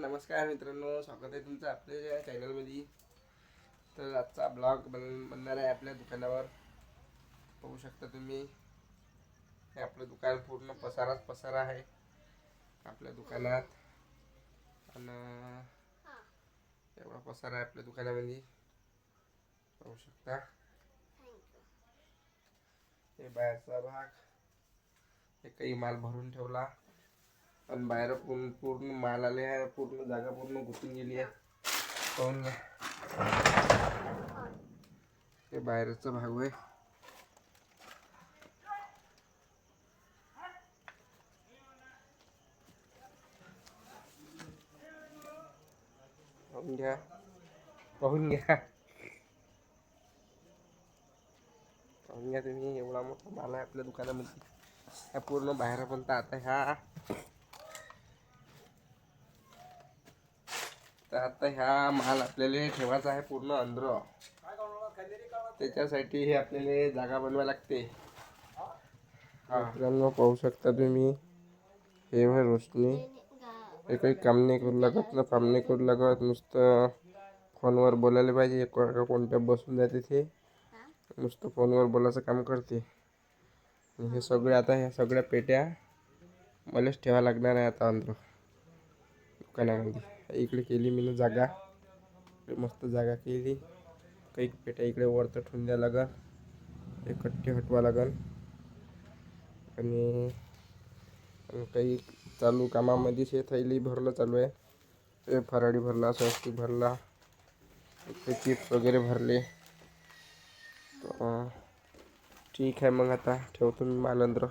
नमस्कार मित्रांनो, स्वागत आहे तुमचं आपल्या चॅनलमध्ये. तर आजचा ब्लॉग बनणार आहे आपल्या दुकानावर. पाहू शकता तुम्ही, हे आपलं दुकान पूर्ण पसारा आहे आपल्या दुकानात. आणि एवढा पसारा आहे आपल्या दुकानामध्ये, पाहू शकता. हे बाहेरचा भाग, हे काही माल भरून ठेवला आणि बाहेर पूर्ण माल आले आहे. पूर्ण जागा पूर्ण गुंतून गेली आहे. पाहून घ्या, हे बाहेरचा भाग आहे. पाहून घ्या, पाहून घ्या, पाहून घ्या तुम्ही. एवढा मोठा माल आहे आपल्या दुकानामध्ये. हा पूर्ण बाहेर पण आता ह्या माल आपल्याला ठेवायचा आहे पूर्ण अंदर. त्याच्यासाठी हे आपल्याला जागा बनवायला लागते. मित्रांनो, पाहू शकता तुम्ही, हे रोशनी. हे काही काम नाही करू लागत, नुसतं फोनवर बोलायला पाहिजे. कोणत्या बसून जाते ते नुसतं फोनवर बोलायचं काम करते. हे सगळे आता ह्या सगळ्या पेट्या मलाच ठेवा लागणार आहे आता अंदर दुकानामध्ये. इकडे केली मी जागा, मस्त जागा केली. काही पेट्या इकडे वरतं ठेवून द्या लागल, हे कट्टे हटवा लागल. आणि काही चालू कामामध्येच हे थैली भरलं चालू आहे. हे फराळी भरला, स्वस्तिक भरला, ते चिप्स वगैरे भरले. ठीक आहे, मग आता ठेवतो मी माल अंदर.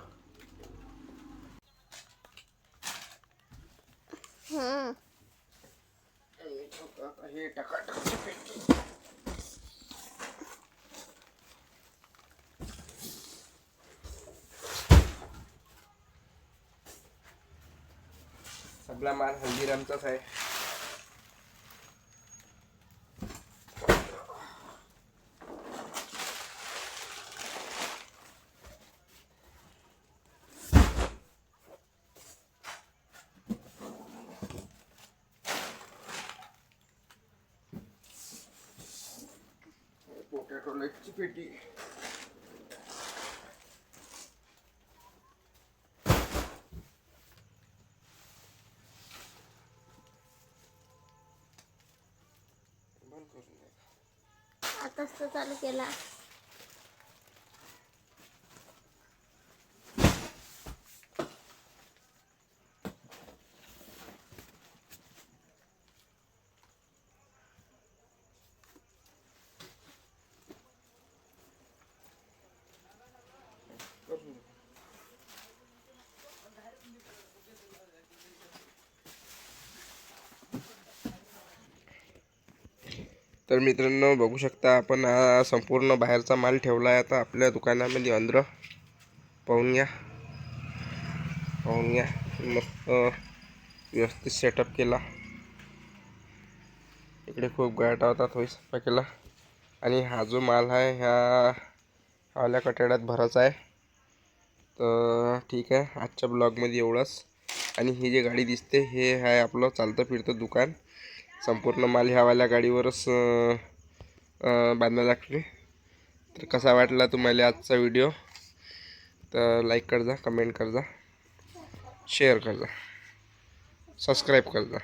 हे टकाटकची पेटी. सगळा माल हल्दीरामचाच आहे. पोटॅटो लाईटची पेटी. आताच तर चालू केला. तर मित्रांनो, बघू शकता आपण, हा संपूर्ण बाहेरचा माल ठेवला आहे आता आपल्या दुकानामध्ये अंदर. पाहून घ्या, पाहून घ्या. मस्त व्यवस्थित सेटअप केला. इकडे खूप गाठा होता, थोडी सफा केला. आणि हा जो माल आहे ह्या वाल्या कटाड्यात भरायचा आहे. तर ठीक आहे, आजच्या ब्लॉगमध्ये एवढंच. आणि ही जी गाडी दिसते हे आहे आपलं चालतं फिरतं दुकान. संपूर्ण माल ह्यावाल्या गाडीवरच बांधायला लागते. तर कसा वाटला तुम्हाला आजचा व्हिडिओ? तर लाईक कर जा, कमेंट कर जा, शेअर कर जा, सबस्क्राईब कर जा.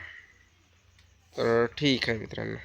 तर ठीक आहे मित्रांनो.